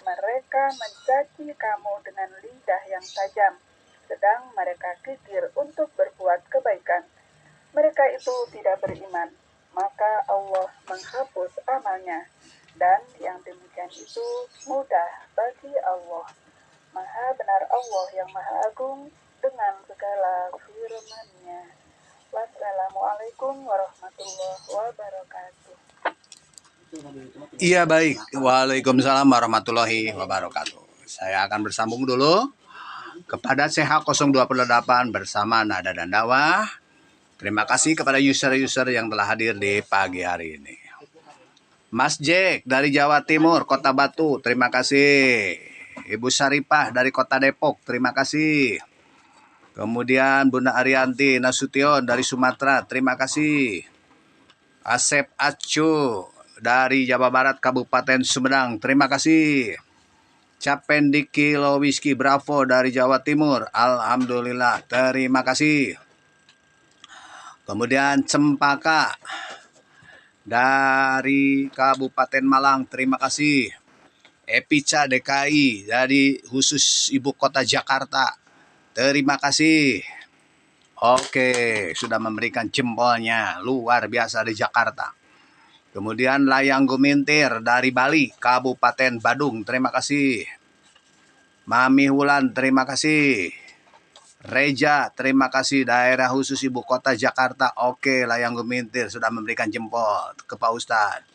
Mereka mencaci kamu dengan lidah yang tajam, sedang mereka kikir untuk berbuat kebaikan. Mereka itu tidak beriman, maka Allah menghapus amalnya. Dan yang demikian itu mudah bagi Allah. Maha benar Allah yang Maha Agung dengan segala firman-Nya. Wassalamualaikum warahmatullahi wabarakatuh. Iya baik, waalaikumsalam warahmatullahi wabarakatuh. Saya akan bersambung dulu kepada CH028 bersama Nada dan Dakwah. Terima kasih kepada user-user yang telah hadir di pagi hari ini. Mas Jack dari Jawa Timur, Kota Batu, terima kasih. Ibu Syarifah dari Kota Depok, terima kasih. Kemudian Bunda Arianti Nasution dari Sumatera, terima kasih. Asep Acu dari Jawa Barat, Kabupaten Sumedang, terima kasih. Capendiki Lowiski Bravo dari Jawa Timur, alhamdulillah, terima kasih. Kemudian Cempaka dari Kabupaten Malang, terima kasih. Epica DKI dari khusus Ibu Kota Jakarta, terima kasih. Oke, sudah memberikan jempolnya, luar biasa di Jakarta. Kemudian Layang Gumintir dari Bali, Kabupaten Badung, terima kasih. Mami Wulan, terima kasih. Reja, terima kasih. Daerah khusus Ibu Kota Jakarta, oke, Layang Gumintir sudah memberikan jempol ke Pak Ustadz.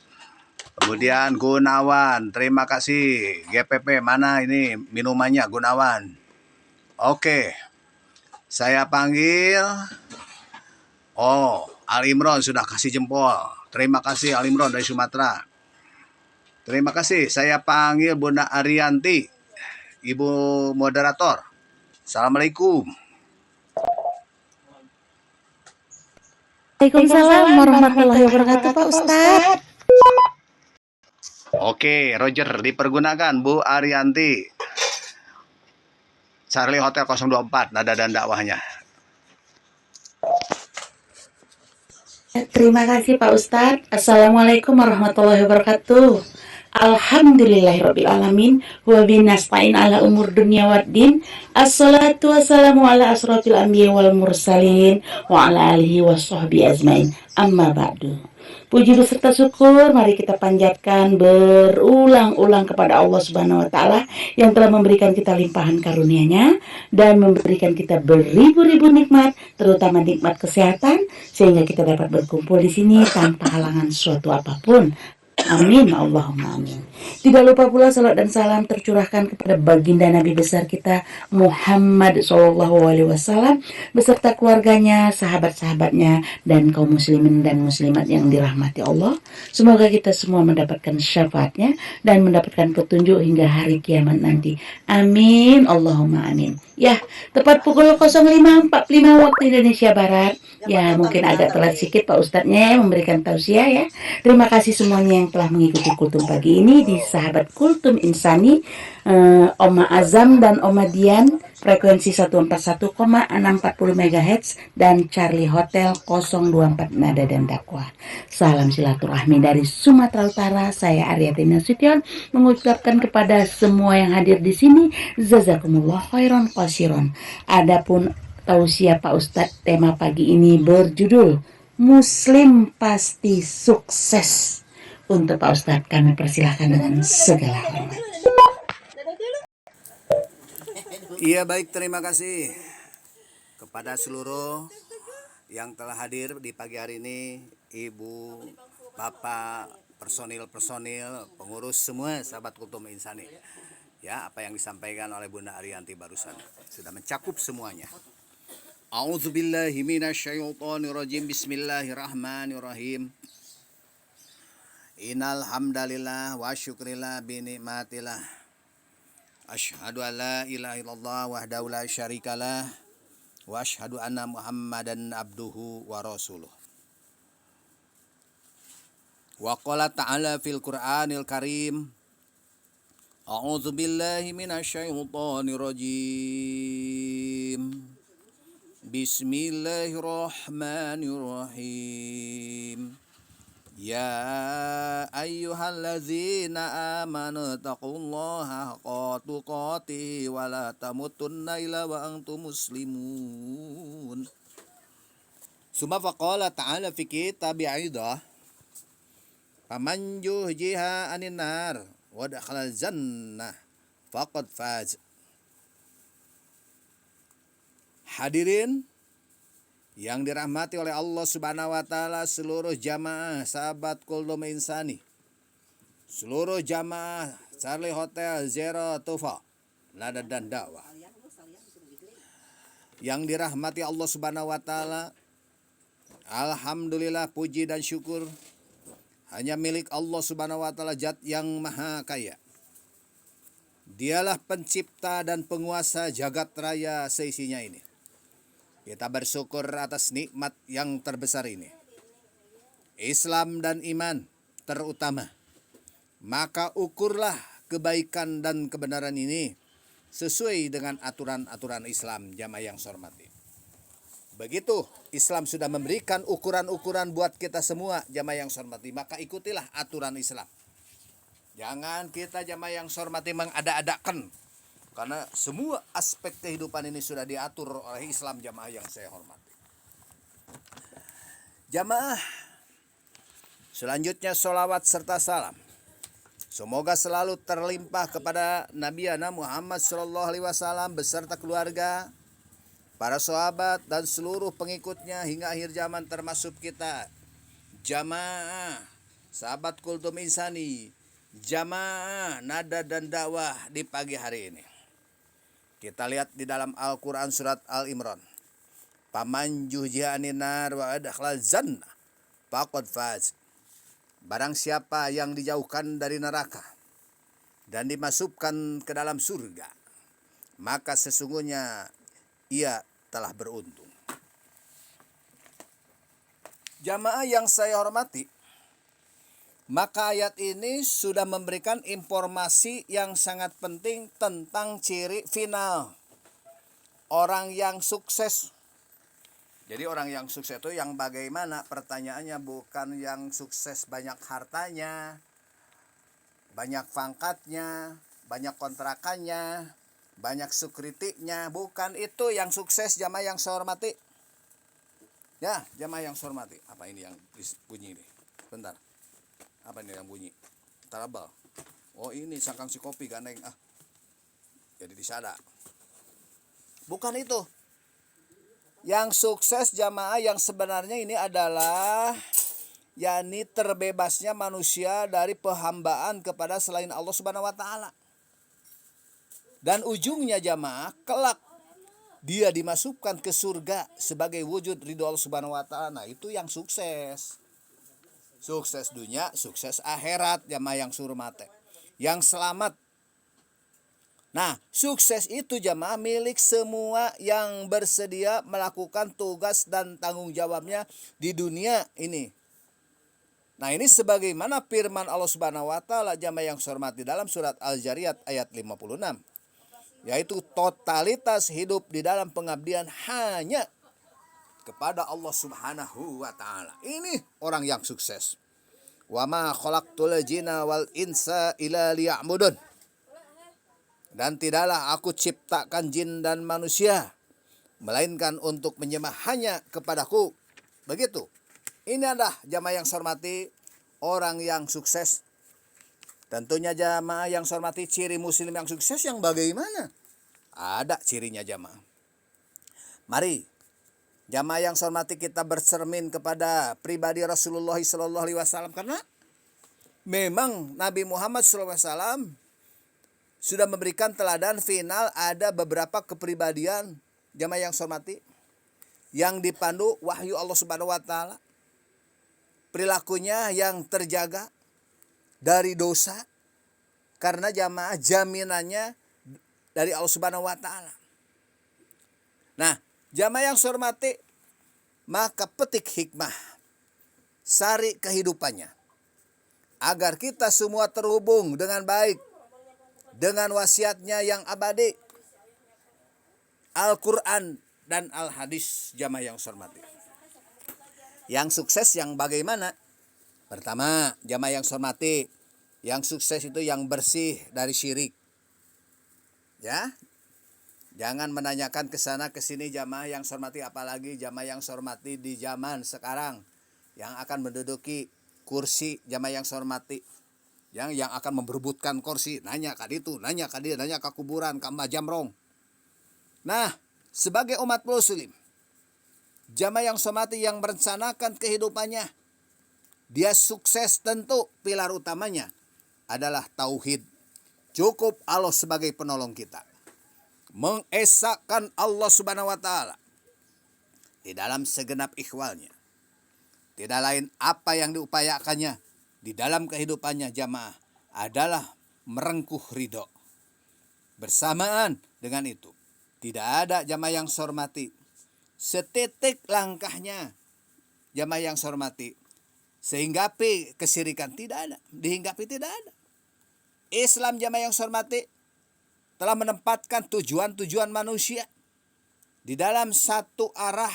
Kemudian Gunawan, terima kasih. GPP, mana ini minumannya Gunawan? Oke, saya panggil. Oh, Al Imron sudah kasih jempol. Terima kasih Al Imron dari Sumatera. Terima kasih. Saya panggil Bunda Arianti, Ibu Moderator. Assalamualaikum. Waalaikumsalam warahmatullahi wabarakatuh, Pak Ustadz. Oke, Roger, dipergunakan Bu Arianti. Charlie Hotel 024, nada dan dakwahnya. Terima kasih Pak Ustadz. Assalamualaikum warahmatullahi wabarakatuh. Alhamdulillahirrabbilalamin. Wa binasta'in ala umur dunia waddin. Assalatu wassalamu ala asrafil anbiya wal mursalin. Wa ala alihi wa sahbihi azmain. Amma ba'du. Puji beserta syukur mari kita panjatkan berulang-ulang kepada Allah Subhanahu wa taala yang telah memberikan kita limpahan karunia-Nya dan memberikan kita beribu-ribu nikmat, terutama nikmat kesehatan sehingga kita dapat berkumpul di sini tanpa halangan suatu apapun. Amin, Allahumma amin. Tidak lupa pula salat dan salam tercurahkan kepada baginda Nabi besar kita Muhammad SAW beserta keluarganya, sahabat-sahabatnya, dan kaum muslimin dan muslimat yang dirahmati Allah. Semoga kita semua mendapatkan syafaatnya dan mendapatkan petunjuk hingga hari kiamat nanti. Amin, Allahumma amin. Ya, tepat pukul 05.45 waktu Indonesia Barat. Ya, mungkin agak telat sedikit Pak Ustadznya memberikan tausiah ya. Terima kasih semuanya yang telah mengikuti Kultum pagi ini di sahabat Kultum Insani, Oma Azam dan Oma Dian, frekuensi 141,640 MHz dan Charlie Hotel 024 Nada dan Dakwah. Salam silaturahmi dari Sumatera Utara. Saya Ariati Nasution mengucapkan kepada semua yang hadir di sini, jazakumullah khairan qasiron. Adapun tausiah Pak Ustadz tema pagi ini berjudul Muslim pasti sukses. Untuk Pak Ustadz kami persilahkan dengan segala hormat. Iya baik, terima kasih kepada seluruh yang telah hadir di pagi hari ini, Ibu, Bapak, personil, pengurus semua sahabat Kultum Insani. Ya, apa yang disampaikan oleh Bunda Arianti barusan sudah mencakup semuanya. A'udzubillahi minasyaitonirrajim. Bismillahirrahmanirrahim. Innal hamdalillah wa syukrillah bi nikmatillah. Asyhadu an la ilaha illallah wahdahu la syarikalah wa asyhadu anna Muhammadan abduhu wa rasuluh. Wa qala ta'ala fil Qur'anil Karim. A'udzubillahi minasyaitonirrajim. Bismillahirrahmanirrahim. Ya ayyuhallazina amanu taqullaha haqqa tuqatih wa la tamutunna illa wa antum muslimun. Suma faqala ta'ala fi kitabi aidah faman yuhjiha anin nar wa dakhala jannah faqad faz. Hadirin yang dirahmati oleh Allah Subhanahu wa taala, seluruh jamaah sahabat Kuldum Insani, seluruh jamaah Charlie Hotel Zero Tufa Nada dan Dakwah yang dirahmati Allah Subhanahu wa taala, alhamdulillah, puji dan syukur hanya milik Allah Subhanahu wa taala, Zat yang maha kaya. Dialah pencipta dan penguasa jagat raya seisinya ini. Kita bersyukur atas nikmat yang terbesar ini, Islam dan iman terutama. Maka ukurlah kebaikan dan kebenaran ini sesuai dengan aturan-aturan Islam, jamaah yang saya hormati. Begitu Islam sudah memberikan ukuran-ukuran buat kita semua, jamaah yang saya hormati, maka ikutilah aturan Islam. Jangan kita jamaah yang saya hormati mengada-adakan, karena semua aspek kehidupan ini sudah diatur oleh Islam, jamaah yang saya hormati. Jamaah, selanjutnya sholawat serta salam semoga selalu terlimpah kepada Nabi Muhammad SAW beserta keluarga, para sahabat dan seluruh pengikutnya hingga akhir zaman, termasuk kita jamaah sahabat Kuldum Insani, jamaah Nada dan Dakwah di pagi hari ini. Kita lihat di dalam Al-Quran surat Al-Imran. Paman yuhjiha anin nar wa adkhala jannah faqad faz. Barang siapa yang dijauhkan dari neraka dan dimasukkan ke dalam surga, maka sesungguhnya ia telah beruntung. Jamaah yang saya hormati, maka ayat ini sudah memberikan informasi yang sangat penting tentang ciri final orang yang sukses. Jadi orang yang sukses itu yang bagaimana? Pertanyaannya bukan yang sukses banyak hartanya, banyak pangkatnya, banyak kontrakannya, banyak security-nya. Bukan itu yang sukses, jamaah yang saya hormati. Ya, jamaah yang saya hormati. Apa ini yang bunyi ini? Bentar. Apa ini yang bunyi? Tarabal. Oh ini sangkang si kopi ganeng. Jadi disada. Bukan itu. Yang sukses jamaah yang sebenarnya ini adalah yakni terbebasnya manusia dari penghambaan kepada selain Allah Subhanahu wa taala. Dan ujungnya jamaah kelak dia dimasukkan ke surga sebagai wujud ridho Allah Subhanahu wa taala. Nah, itu yang sukses. Sukses dunia, sukses akhirat, jamaah yang surmate, yang selamat. Nah, sukses itu jamaah milik semua yang bersedia melakukan tugas dan tanggung jawabnya di dunia ini. Nah, ini sebagaimana firman Allah Subhanahu wa taala, jamaah yang hormati, dalam surat Al-Zariyat ayat 56, yaitu totalitas hidup di dalam pengabdian hanya kepada Allah Subhanahu wa taala. Ini orang yang sukses. Wa ma khalaqtul jinna wal insa illa liya'budun. Dan tidaklah aku ciptakan jin dan manusia melainkan untuk menyembah hanya kepadaku. Begitu. Ini adalah jamaah yang saya hormati, orang yang sukses. Tentunya jamaah yang saya hormati, ciri muslim yang sukses yang bagaimana? Ada cirinya jamaah. Mari jamaah yang saya hormati, kita bercermin kepada pribadi Rasulullah SAW, karena memang Nabi Muhammad SAW sudah memberikan teladan final. Ada beberapa kepribadian jamaah yang saya hormati yang dipandu wahyu Allah Subhanahu wa taala, perilakunya yang terjaga dari dosa karena jamaah jaminannya dari Allah Subhanahu wa taala. Nah, jamaah yang saya hormati, maka petik hikmah, sari kehidupannya, agar kita semua terhubung dengan baik dengan wasiatnya yang abadi, Al-Quran dan Al-Hadis, jamaah yang saya hormati. Yang sukses yang bagaimana? Pertama, jamaah yang saya hormati, yang sukses itu yang bersih dari syirik. Ya, jangan menanyakan ke sana ke sini jamaah yang saya hormati, apalagi jamaah yang saya hormati di zaman sekarang yang akan menduduki kursi jamaah yang saya hormati. Yang akan memperebutkan kursi, nanya ka ditu, nanya ka dieu, nanya ka kuburan, ka Jamrong. Nah, sebagai umat muslim, jamaah yang saya hormati yang merencanakan kehidupannya, dia sukses tentu pilar utamanya adalah tauhid. Cukup Allah sebagai penolong kita. Mengesahkan Allah Subhanahu wa taala di dalam segenap ikhwalnya. Tidak lain apa yang diupayakannya di dalam kehidupannya jamaah adalah merengkuh ridho. Bersamaan dengan itu, tidak ada jamaah yang saya hormati setitik langkahnya jamaah yang saya hormati sehinggapi kesyirikan, tidak ada, dihinggapi tidak ada. Islam jamaah yang saya hormati telah menempatkan tujuan-tujuan manusia di dalam satu arah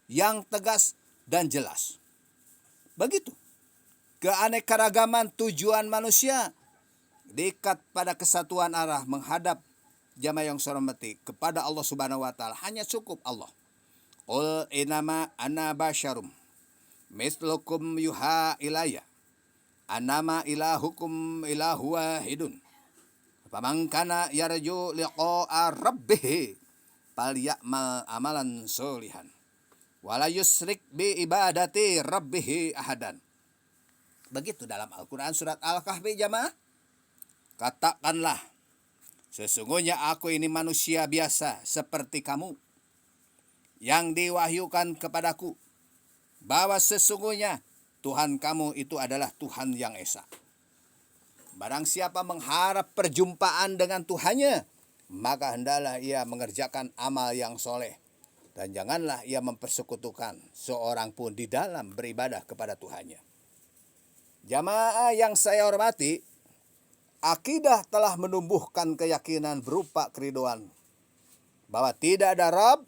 yang tegas dan jelas. Begitu. Keanekaragaman tujuan manusia diikat pada kesatuan arah menghadap jamaah yang saya hormati kepada Allah Subhanahu wa taala. Hanya cukup Allah. Qul inama ana basyarum mislukum yuha ilayya annama ilahukum ilahu wahidun. Faman kana yarju liqa'a rabbih falyamal amalan sholihan wala yusrik bi ibadati rabbih ahadan. Begitu dalam Al-Quran surat Al-Kahfi jamaah. Katakanlah, sesungguhnya aku ini manusia biasa seperti kamu, yang diwahyukan kepadaku bahwa sesungguhnya Tuhan kamu itu adalah Tuhan yang esa. Barang siapa mengharap perjumpaan dengan Tuhannya, maka hendaklah ia mengerjakan amal yang soleh. Dan janganlah ia mempersekutukan seorang pun di dalam beribadah kepada Tuhannya. Jamaah yang saya hormati, akidah telah menumbuhkan keyakinan berupa keriduan bahwa tidak ada Rabb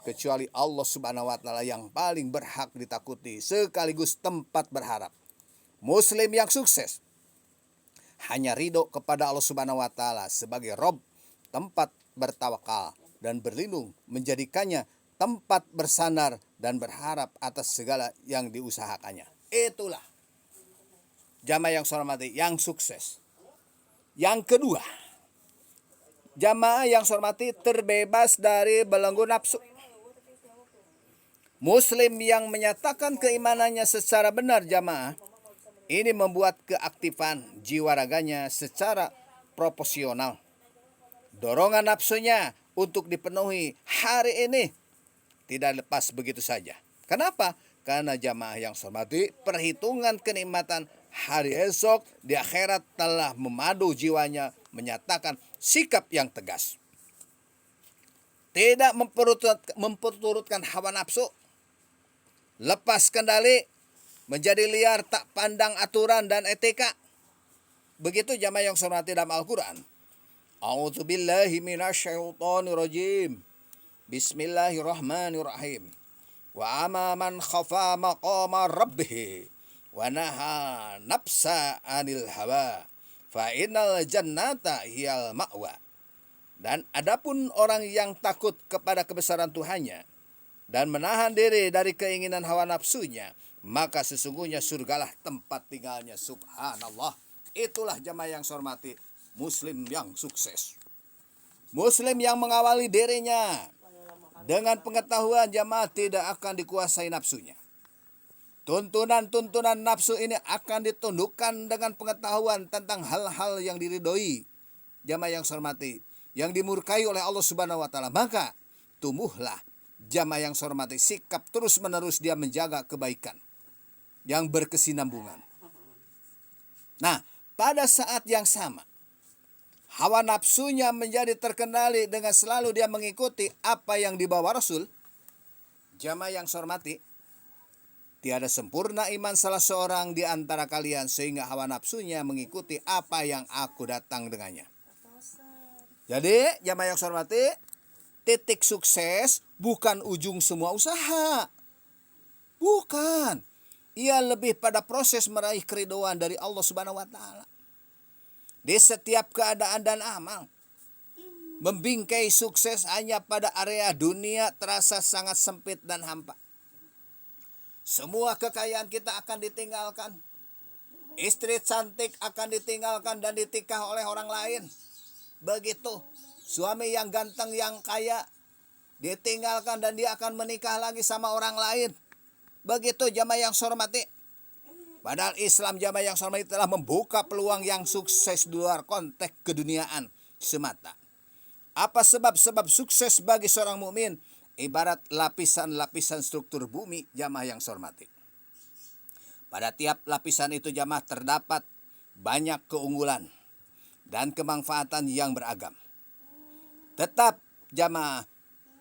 kecuali Allah Subhanahu wa taala yang paling berhak ditakuti sekaligus tempat berharap. Muslim yang sukses hanya ridho kepada Allah Subhanahu wa taala sebagai Rabb, tempat bertawakal dan berlindung, menjadikannya tempat bersandar dan berharap atas segala yang diusahakannya. Itulah jamaah yang saya hormati yang sukses. Yang kedua, jamaah yang saya hormati terbebas dari belenggu nafsu. Muslim yang menyatakan keimanannya secara benar jamaah, ini membuat keaktifan jiwa raganya secara proporsional. Dorongan nafsunya untuk dipenuhi hari ini tidak lepas begitu saja. Kenapa? Karena jamaah yang saya hormati, perhitungan kenikmatan hari esok di akhirat telah memadu jiwanya menyatakan sikap yang tegas. Tidak memperturutkan hawa nafsu, lepas kendali, menjadi liar tak pandang aturan dan etika. Begitu jamaah yang saya hormati dalam Al-Quran. A'udzubillahi minasyaitonirrajim. Bismillahirrahmanirrahim. Wa amma man khafa maqama rabbih wa naha nafsa 'anil hawa fa innal jannata hiyal ma'wa. Dan adapun orang yang takut kepada kebesaran Tuhannya dan menahan diri dari keinginan hawa nafsunya, maka sesungguhnya surgalah tempat tinggalnya. Subhanallah. Itulah jamaah yang saya hormati, Muslim yang sukses. Muslim yang mengawali dirinya dengan pengetahuan jamaah tidak akan dikuasai nafsunya. Tuntunan-tuntunan nafsu ini akan ditundukkan dengan pengetahuan tentang hal-hal yang diridhoi jamaah yang saya hormati, yang dimurkai oleh Allah Subhanahu wa taala. Maka tumbuhlah jamaah yang saya hormati, sikap terus-menerus dia menjaga kebaikan yang berkesinambungan. Nah, pada saat yang sama, hawa nafsunya menjadi terkendali dengan selalu dia mengikuti apa yang dibawa Rasul. Jamaah yang saya hormati, tiada sempurna iman salah seorang di antara kalian sehingga hawa nafsunya mengikuti apa yang aku datang dengannya. Jadi jamaah yang saya hormati, titik sukses bukan ujung semua usaha. Bukan. ia lebih pada proses meraih keridhaan dari Allah Subhanahu wa taala. Di setiap keadaan dan amal. Membingkai sukses hanya pada area dunia terasa sangat sempit dan hampa. Semua kekayaan kita akan ditinggalkan. Istri cantik akan ditinggalkan dan ditikah oleh orang lain. Begitu. Suami yang ganteng, yang kaya ditinggalkan dan dia akan menikah lagi sama orang lain. Begitu jamaah yang saya hormati. Padahal Islam jamaah yang saya hormati telah membuka peluang yang sukses di luar konteks keduniaan semata. Apa sebab-sebab sukses bagi seorang mukmin? Ibarat lapisan-lapisan struktur bumi jamaah yang saya hormati. Pada tiap lapisan itu jamaah terdapat banyak keunggulan dan kemanfaatan yang beragam. Tetap jamaah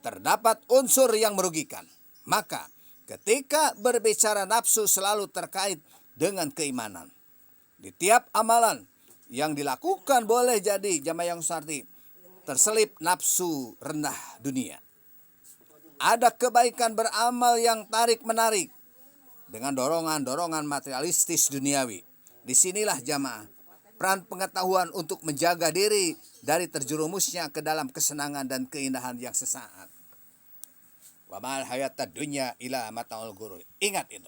terdapat unsur yang merugikan. Maka ketika berbicara nafsu selalu terkait dengan keimanan. Di tiap amalan yang dilakukan boleh jadi jamaah yang sarti terselip nafsu rendah dunia. Ada kebaikan beramal yang tarik-menarik dengan dorongan-dorongan materialistis duniawi. Disinilah jamaah peran pengetahuan untuk menjaga diri dari terjerumusnya ke dalam kesenangan dan keindahan yang sesaat. Wa mal hayatad dunya ila mata'ul ghurur. Ingat itu.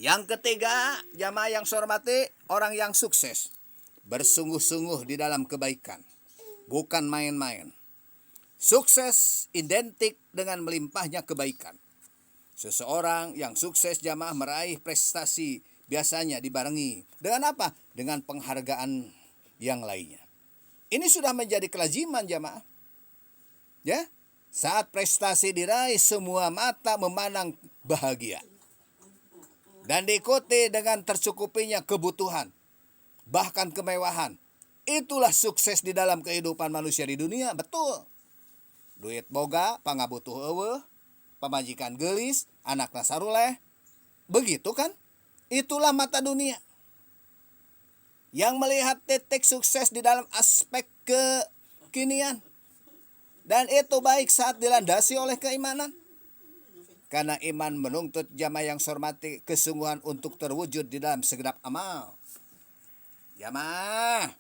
Yang ketiga, jamaah yang saya hormati, orang yang sukses bersungguh-sungguh di dalam kebaikan, bukan main-main. Sukses identik dengan melimpahnya kebaikan. Seseorang yang sukses jamaah meraih prestasi biasanya dibarengi dengan apa? Dengan penghargaan yang lainnya. Ini sudah menjadi kelaziman jamaah. Ya, saat prestasi diraih semua mata memandang bahagia. Dan diikuti dengan tercukupinya kebutuhan, bahkan kemewahan. Itulah sukses di dalam kehidupan manusia di dunia, betul. Duit boga, pangabutuh eueuh, pamajikan geulis, anak nasaruleh. Begitu kan? Itulah mata dunia. Yang melihat titik sukses di dalam aspek kekinian. Dan itu baik saat dilandasi oleh keimanan. Karena iman menuntut jamaah yang saya hormati kesungguhan untuk terwujud di dalam segenap amal. Jamaah,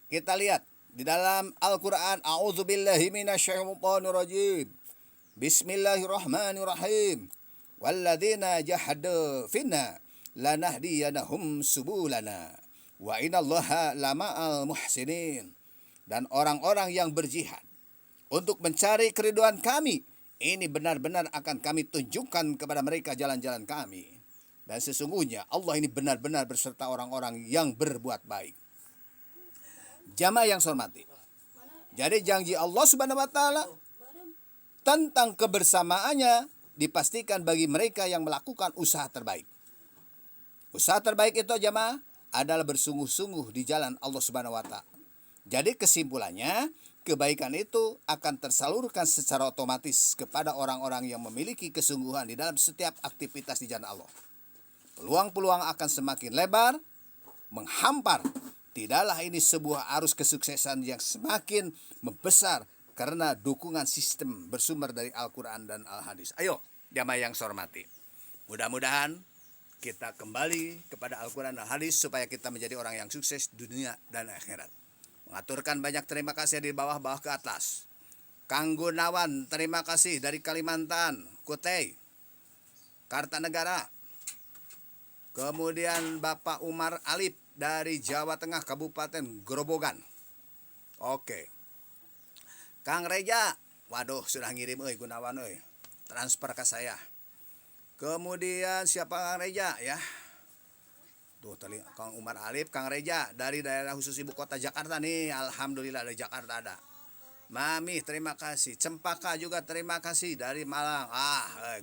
kita lihat di dalam Al-Quran. A'udzubillahi minasyaitonirrajim. Bismillahirrahmanirrahim. Walladzina jahadu finna lanahdiyanahum subulana. Wa inallaha lama'al muhsinin. Dan orang-orang yang berjihad untuk mencari keridhaan kami, ini benar-benar akan kami tunjukkan kepada mereka jalan-jalan kami. Dan sesungguhnya Allah ini benar-benar berserta orang-orang yang berbuat baik. Jamaah yang saya hormati. Jadi janji Allah Subhanahu wa taala tentang kebersamaannya dipastikan bagi mereka yang melakukan usaha terbaik. Usaha terbaik itu jamaah adalah bersungguh-sungguh di jalan Allah Subhanahu wa taala. Jadi kesimpulannya, kebaikan itu akan tersalurkan secara otomatis kepada orang-orang yang memiliki kesungguhan di dalam setiap aktivitas di jalan Allah. Peluang-peluang akan semakin lebar, menghampar. Tidaklah ini sebuah arus kesuksesan yang semakin membesar karena dukungan sistem bersumber dari Al-Quran dan Al-Hadis. Ayo, jamaah yang saya hormati. Mudah-mudahan kita kembali kepada Al-Quran dan Al-Hadis supaya kita menjadi orang yang sukses dunia dan akhirat. Mengaturkan banyak terima kasih dari bawah-bawah ke atas. Kang Gunawan, terima kasih dari Kalimantan, Kutai, Kartanegara. Kemudian Bapak Umar Alip dari Jawa Tengah, Kabupaten Grobogan. Oke. Kang Reja, waduh sudah ngirim Gunawan transfer ke saya. Kemudian siapa Kang Reja ya? Tuh tadi Kang Umar Alif, Kang Reja dari daerah khusus ibu kota Jakarta nih. Alhamdulillah dari Jakarta ada. Mami terima kasih. Cempaka juga terima kasih dari Malang.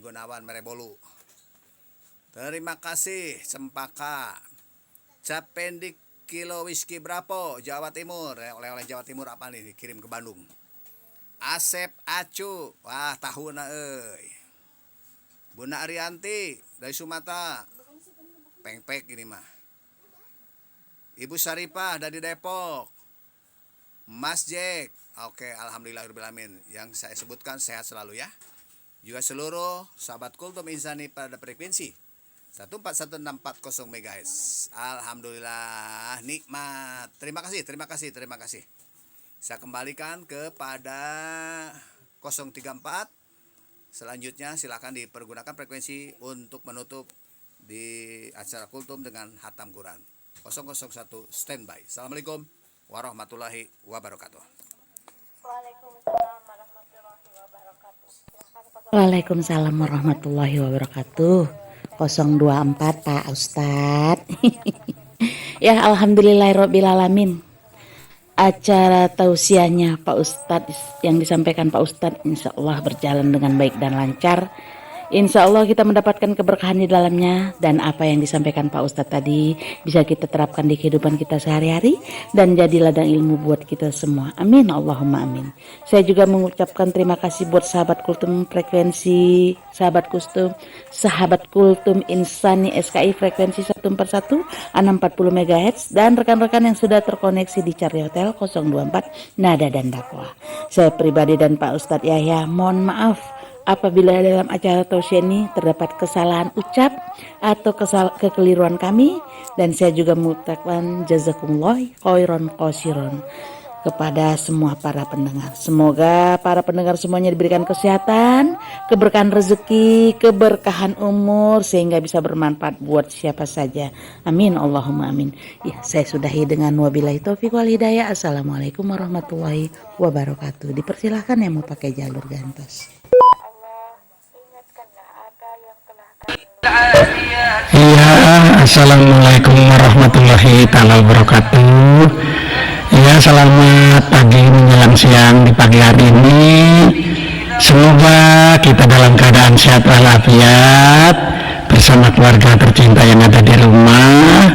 Gunawan Merebolu. Terima kasih Cempaka. Capendik kilo whisky berapa Jawa Timur. Oleh-oleh Jawa Timur apa nih dikirim ke Bandung. Asep Acu. Wah tahuna Bunda Arianti dari Sumatera. Pengpek ini mah. Ibu Saripah dari Depok. Mas Jack. Oke, alhamdulillahirobbilalamin. Yang saya sebutkan sehat selalu ya. Juga seluruh sahabat Kultum Insani pada frekuensi 141640 MHz. Alhamdulillah, nikmat. Terima kasih. Saya kembalikan kepada 034. Selanjutnya silakan dipergunakan frekuensi untuk menutup di acara kultum dengan hatam Quran. 001 standby. Assalamualaikum warahmatullahi wabarakatuh. Waalaikumsalam warahmatullahi wabarakatuh. Waalaikumsalam warahmatullahi wabarakatuh. 024 Pak Ustadz. Ya alhamdulillahirobbilalamin. Acara tausiahnya Pak Ustadz yang disampaikan Pak Ustadz insya Allah berjalan dengan baik dan lancar. Insya Allah kita mendapatkan keberkahan di dalamnya, dan apa yang disampaikan Pak Ustadz tadi bisa kita terapkan di kehidupan kita sehari-hari dan jadi ladang ilmu buat kita semua. Amin Allahumma amin. Saya juga mengucapkan terima kasih buat sahabat kultum frekuensi, sahabat kultum Insani SKI frekuensi 141 640 MHz dan rekan-rekan yang sudah terkoneksi di Charlie Hotel 024 Nada dan Dakwah. Saya pribadi dan Pak Ustadz Yahya mohon maaf apabila dalam acara tausiah ini terdapat kesalahan ucap atau kekeliruan kami, dan saya juga mengucapkan jazakumullah khairan qasiron kepada semua para pendengar. Semoga para pendengar semuanya diberikan kesehatan, keberkahan rezeki, keberkahan umur sehingga bisa bermanfaat buat siapa saja. Amin Allahumma amin. Ya, saya sudahi dengan wabillahi taufiq wal hidayah. Assalamualaikum warahmatullahi wabarakatuh. Dipersilahkan yang mau pakai jalur gantos. Allah ingatkanlah apa yang telah kami Iya, assalamualaikum warahmatullahi taala wabarakatuh. Ya, selamat pagi menjelang siang di pagi hari ini. Semoga kita dalam keadaan sehat walafiat bersama keluarga tercinta yang ada di rumah.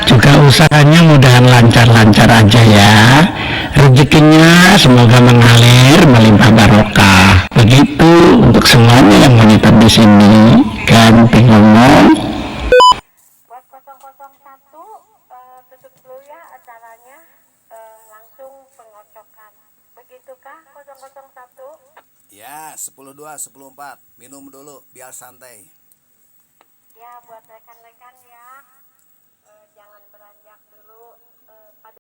Juga usahanya mudahan lancar-lancar aja ya. Rezekinya semoga mengalir melimpah barokah. Begitu untuk semuanya yang menitip di sini. Ganti ngomong. buat 001 tutup dulu ya acaranya, langsung pengocokan. Begitukah 001? Ya, 10.2, 10.4. Minum dulu biar santai. Ya buat rekan-rekan ya, jangan beranjak dulu